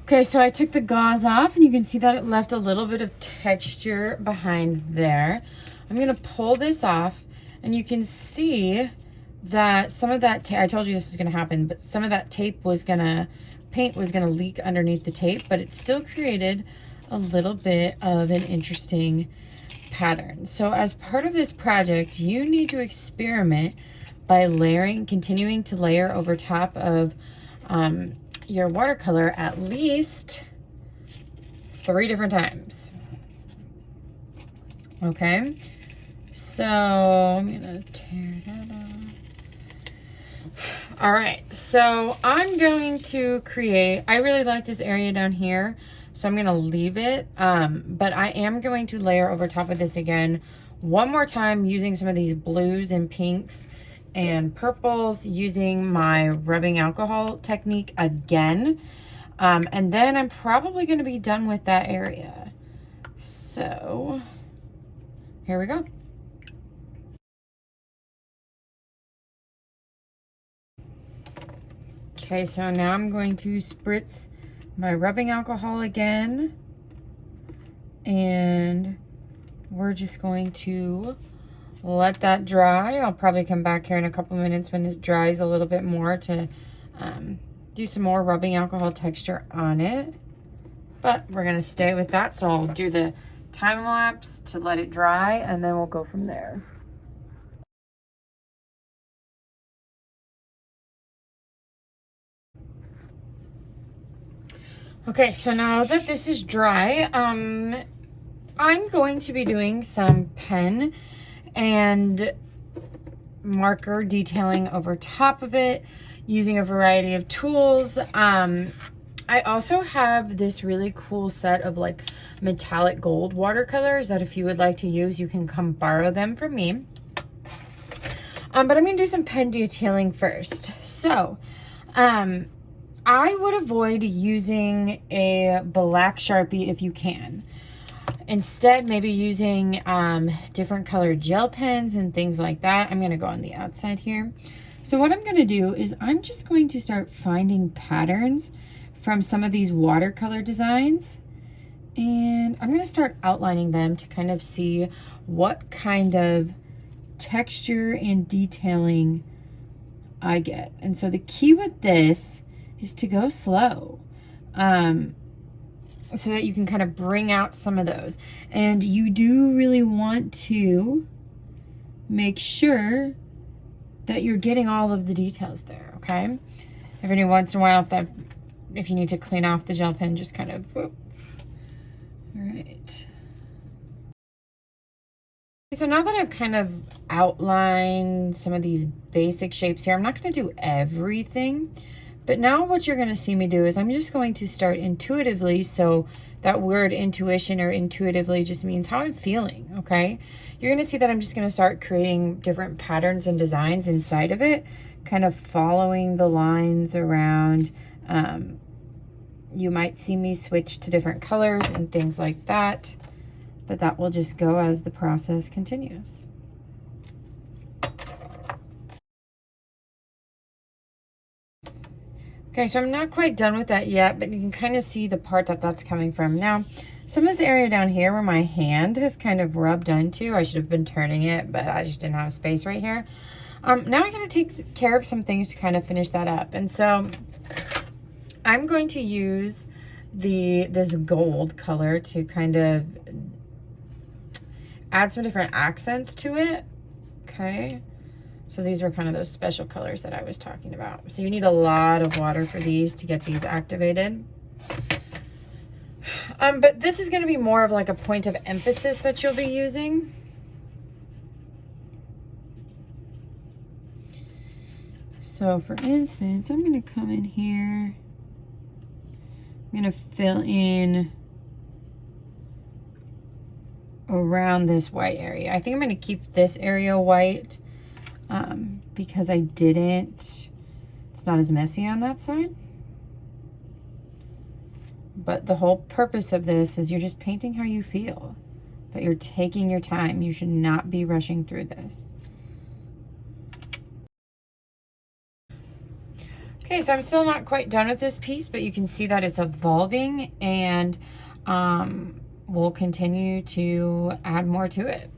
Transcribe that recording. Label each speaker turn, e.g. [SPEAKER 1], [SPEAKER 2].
[SPEAKER 1] Okay, so I took the gauze off and you can see that it left a little bit of texture behind there. I'm gonna pull this off and you can see that some of that, I told you this was gonna happen, but some of that paint was gonna leak underneath the tape, but it still created a little bit of an interesting pattern. So as part of this project, you need to experiment by continuing to layer over top of your watercolor at least 3 different times. Okay, so I'm gonna tear that off. All right, so I'm going to create, I really like this area down here, so I'm gonna leave it, but I am going to layer over top of this again one more time using some of these blues and pinks and purples, using my rubbing alcohol technique again. And then I'm probably going to be done with that area. So here we go. Okay, so now I'm going to spritz my rubbing alcohol again. And we're just going to let that dry. I'll probably come back here in a couple minutes when it dries a little bit more to do some more rubbing alcohol texture on it. But we're gonna stay with that, so I'll do the time lapse to let it dry and then we'll go from there. Okay, so now that this is dry, I'm going to be doing some pen and marker detailing over top of it using a variety of tools. I also have this really cool set of like metallic gold watercolors that if you would like to use, you can come borrow them from me. But I'm gonna do some pen detailing first. So I would avoid using a black Sharpie if you can. Instead, maybe using different colored gel pens and things like that. I'm gonna go on the outside here. So what I'm gonna do is I'm just going to start finding patterns from some of these watercolor designs. And I'm gonna start outlining them to kind of see what kind of texture and detailing I get. And so the key with this is to go slow. So that you can kind of bring out some of those. And you do really want to make sure that you're getting all of the details there, okay? Every once in a while, if you need to clean off the gel pen, just kind of, whoop. All right. So now that I've kind of outlined some of these basic shapes here, I'm not gonna do everything. But now what you're gonna see me do is I'm just going to start intuitively. So that word intuition or intuitively just means how I'm feeling, okay? You're gonna see that I'm just gonna start creating different patterns and designs inside of it, kind of following the lines around. You might see me switch to different colors and things like that, but that will just go as the process continues. Okay, so I'm not quite done with that yet, but you can kind of see the part that that's coming from. Now, some of this area down here where my hand has kind of rubbed onto, I should have been turning it, but I just didn't have space right here. Now I gotta take care of some things to kind of finish that up. And so I'm going to use this gold color to kind of add some different accents to it, okay? So these were kind of those special colors that I was talking about. So you need a lot of water for these to get these activated. But this is going to be more of like a point of emphasis that you'll be using. So for instance, I'm going to come in here. I'm going to fill in around this white area. I think I'm going to keep this area white. Because it's not as messy on that side. But the whole purpose of this is you're just painting how you feel, but you're taking your time. You should not be rushing through this. Okay, so I'm still not quite done with this piece, but you can see that it's evolving, and we'll continue to add more to it.